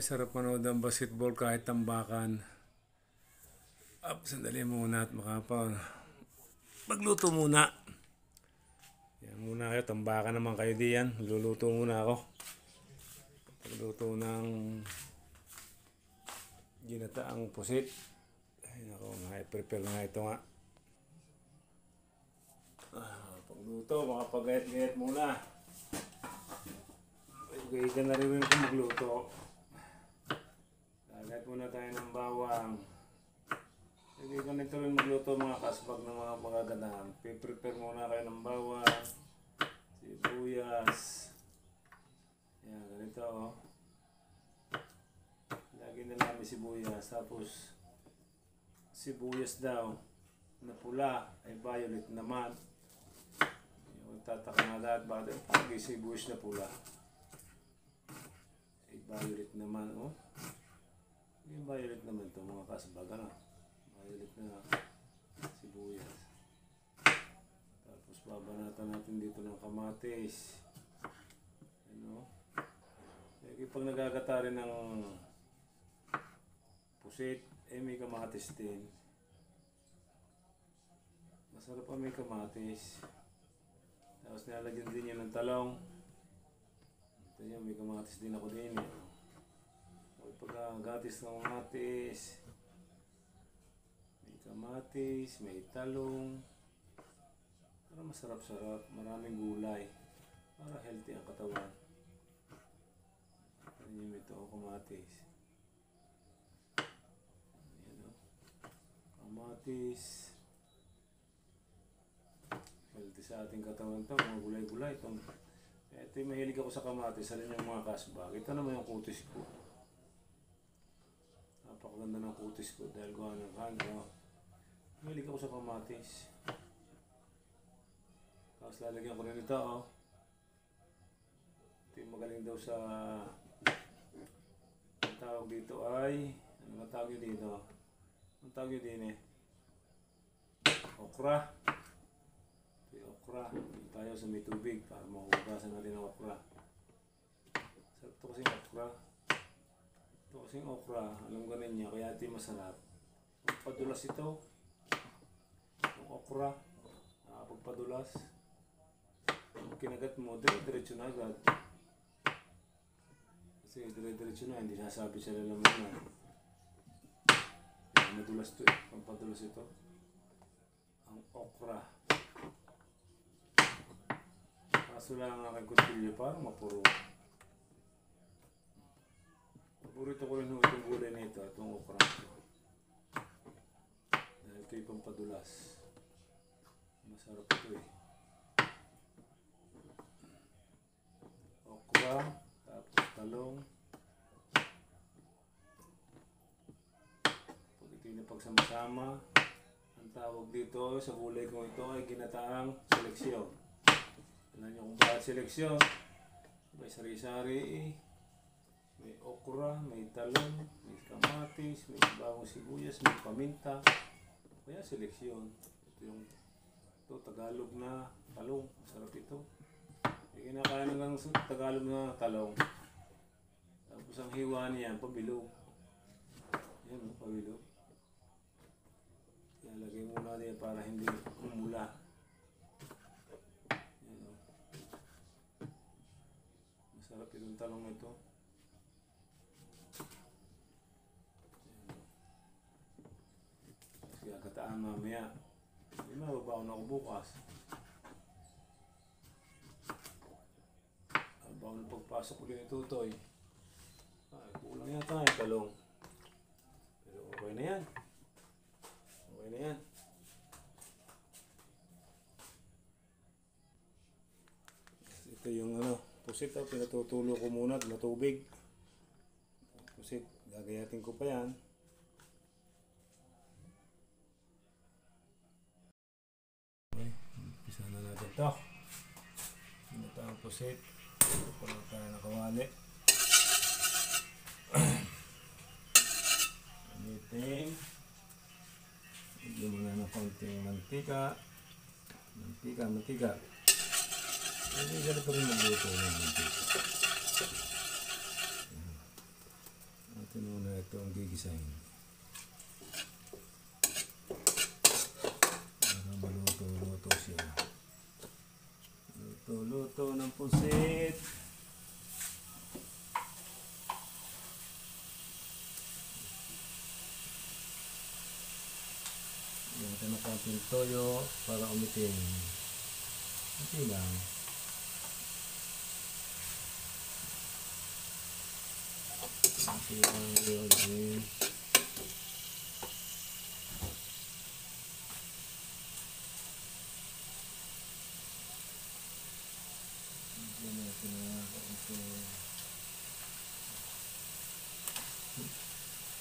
Ay, sarap manood ng basketball kahit tambakan. Up, sandali muna at magluto muna. Yan muna kayo, tambakan naman kayo diyan. Luluto muna ako. Magluto ng ginataang pusit. Ay nako, prepare na ito nga. Pagluto, makapagayat-gayat muna. Gayat na rin kung magluto. Lagay muna tayo ng bawang. Hindi ko nito rin magluto mga kasbag ng mga magagandaan. Prepare muna kayo ng bawang, sibuyas. Yan, ganito oh. Lagi na lang may sibuyas. Tapos, sibuyas daw na pula ay violet naman. Yung tataka na lahat, bakit pag sibuyas na pula ay violet naman oh. Yung violet naman ito mga kasbag, ano? Violet na sibuyas. Tapos babanatan natin dito ng kamatis. Ano? Kaya pag nagagata rin ng pusit, eh may kamatis din. Masarap pa may kamatis. Tapos nilalagyan din yun ng talong. Ito yun, may kamatis din ako din eh. Pagkagatis ng kamatis, may kamatis, may talong, para masarap-sarap, maraming gulay, para healthy ang katawan. Ayan ito ang kamatis. Ayan o, kamatis, healthy sa ating katawan ito, mga gulay-gulay. Ito yung mahilig ako sa kamatis, alin yung mga kasbag. Ito naman yung kutis ko. Napakaganda ng kutis ko dahil gawa ng kanto. Mahilig ako sa kamatis. Tapos lalagyan ko rin ito oh. Ito yung magaling daw sa ang tawag dito ay ano ang tawag yun dito? Ang tawag yun din eh okra. Ito yung okra. Dito tayo sa may tubig para mahugasan natin ang okra. Sarap ito kasing okra. Ito kasing okra, alam ko niya, kaya ito masarap. Pagpadulas ito, yung okra, pagpadulas, kinagat mo, dire-diretso na agad. Kasi dire-diretso na, hindi nasabi sa lalaman na. Madulas ito eh, pagpadulas ito. Ang okra. Kaso lang ang aking kutilyo, parang mapuro. Paborito ko rin itong gulay na ito, itong okra. Dahil ito yung pampadulas. Masarap ito eh. Okra, tapos talong. Pag ito yung napagsama-sama, ang tawag dito sa gulay ko ito ay ginataang seleksyon. Alam niyo kung bakit seleksyon? May sari-sari eh. May okra, may talong, may kamatis, may bawang sibuyas, may paminta. Kaya seleksyon. Ito Tagalog na talong. Sarap ito. E kinakain ng Tagalog na talong. Tapos ang hiwa niyan, pabilog. Yan o, pabilog. Ilalagay muna niya para hindi umula. Yan o. Masarap itong talong na ito. Kataan mamaya. Hindi mababaw na ako bukas. Mababaw na pagpasok ko din ito Toy. Ay, kulang yata yung talong. Pero okay na yan. Okay na yan. Ito yung pusit oh, pinatutulo ko muna at matubig. Pusit, gagayatin ko pa yan. Umpisa na natin ito. Ito ang pusit. Puno tayo ng kawali. Ganitin. Bigyan mo na ng konting mantika. Mantika. Hindi ganito pa rin magluto ng mantika. itong gigisahin. Para maluto-luto siya. Luto-luto ng pusit. Yan, ito na konting toyo para umitin. Ito lang. Ito lang yun.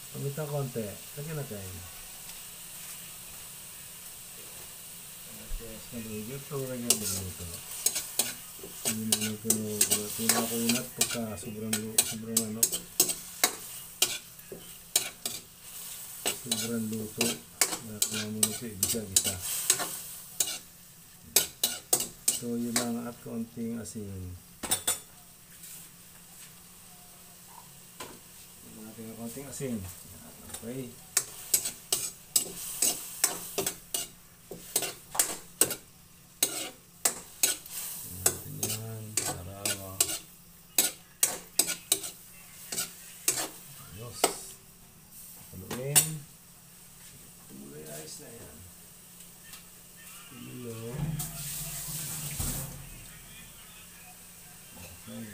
Pamit ng konti. Lagyan natin. Yes, maligit. Ito rin yung maluto. Hindi naman pinakunat pagka sobrang ano. Sobrang luto. Kailangan mo ito gisa-gisa. Toyo lang at konting asin. Natin ng konting asin. Okay. Natin yan para ayos. Haluin. Tumulay ayos na yan. Ilo. Okay.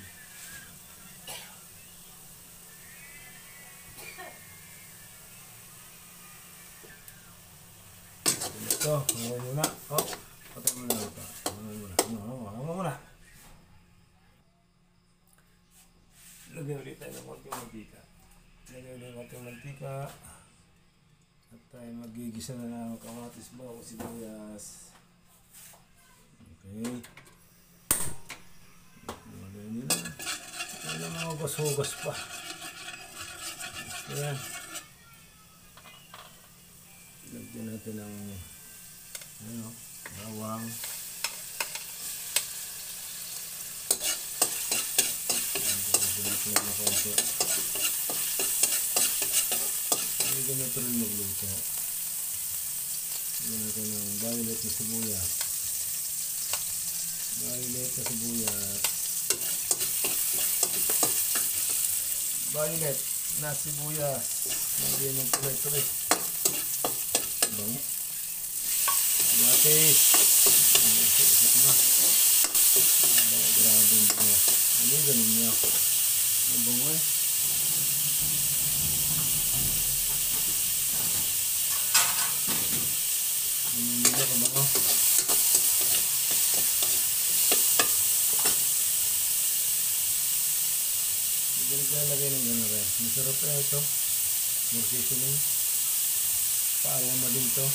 Ito, hanguin muna. Oh, patay mo na ito. Hanguin muna. Lagyan ulit tayo ng konting mantika. At tayo magigisa na ng kamatis, bawang, sibuyas. Okay. Lagyan nila. Ito na mga hugas-hugas pa. Ayan. Lagyan natin ng bawang. Lagyan natin ng konti. Lagyan natin rin magluto. Lagyan natin ng violet na sibuyas. Violet na sibuyas. Lagyan ng tuloy-tuloy. Bango. Matis. Isip na. Grabe yung bango. Ano yung ganun niya? Ang bango eh. Hindi ka bango. Hindi ka nalagay ng gano'n rin. Masarap na ito. More seasoning. Pa-aroma din to.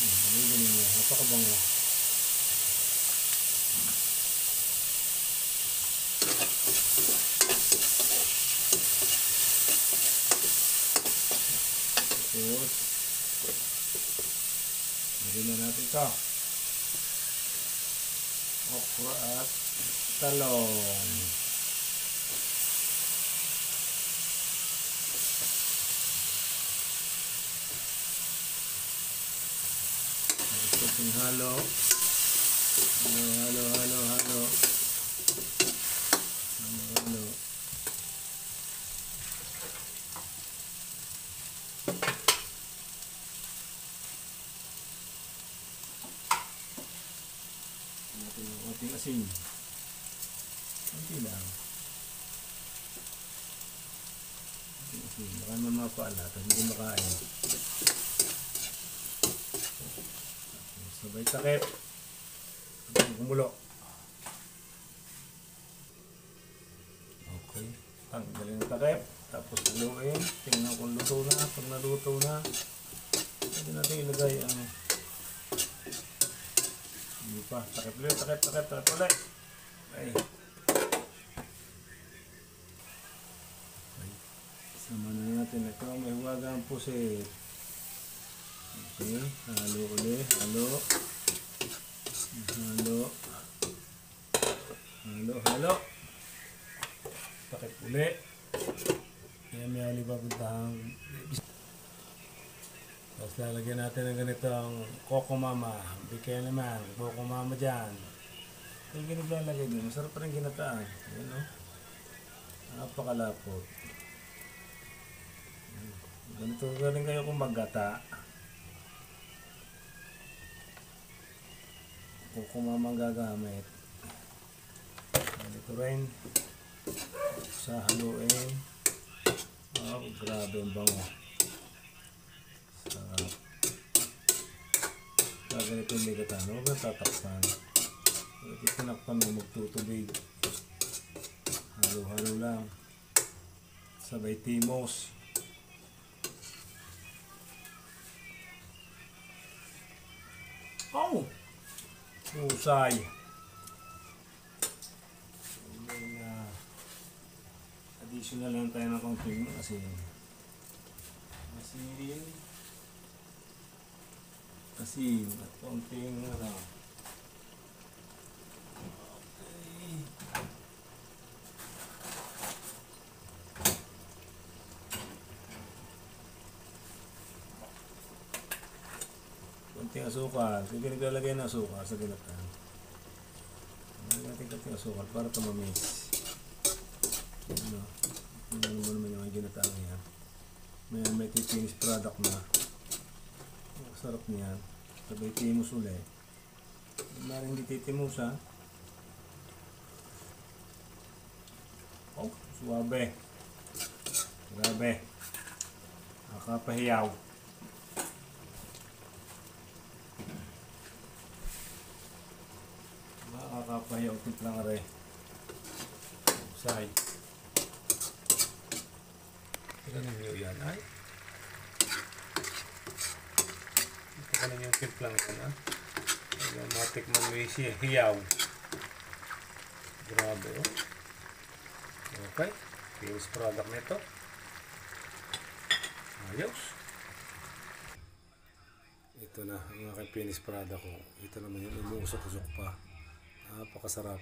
Ano yung ganun niya? Napakabango. Tapos lagyan na natin ito. Okra at talong. Halo. Natin yung konting asin. Konti lang. Konting asin. Baka naman mapaalat at hindi makain. Sabay takip. Kumulo. Okay. Tanggalin ang takip. Tapos haluin. Tingnan kung luto na. Pag naluto na, pwede natin ilagay ang hindi pa. Takip ulit. Takip ulit. Okay. Sama na natin. Ito may huwagang pusit. Okay. Halo ulit. Halo. Takip ulit. Maya ulit papuntahang. Tapos lalagyan natin ng ganitong Coco Mama. Bigay naman, Coco Mama dyan. Yung ginaglalagay din, masarap pa rin ginataan. Ayan o. Napakalapot. Ganito galing kayo kung maggata. Coco Mama ang gagamit. Ganito rin. Sa haluin. Oh, grabe ang bango. Sarap. Ganito yung ligatan. Huwag na tatakpan. Pwede tinakpan mo magtutubig. Halo-halo lang. Sabay timos. Oh! Usay. Additional lang tayo ng konting asin. Asin at konting ano. Okay. Konting asukal. Sige, naglalagay ng asukal sa ginatan. Naglalagay konting asukal para tumamis. Ano? Tingnan mo naman yung ginataang yan. May finished product na. Sarap niyan. Sabay timos ulit. Maring hindi titimos ha. Oh, suwabe. Grabe. Nakapahiyaw. Nakakapahiyaw timplang are. Usay. Ganun nyo yan ay. Ito ka lang yung timplang yan ha. Ayan, matikman mo yung hiyaw. Grabe oh. Okay. Finished product nito. Ayos. Ito na yung aking finished product ko. Ito naman yung umusok-usok pa. Napakasarap.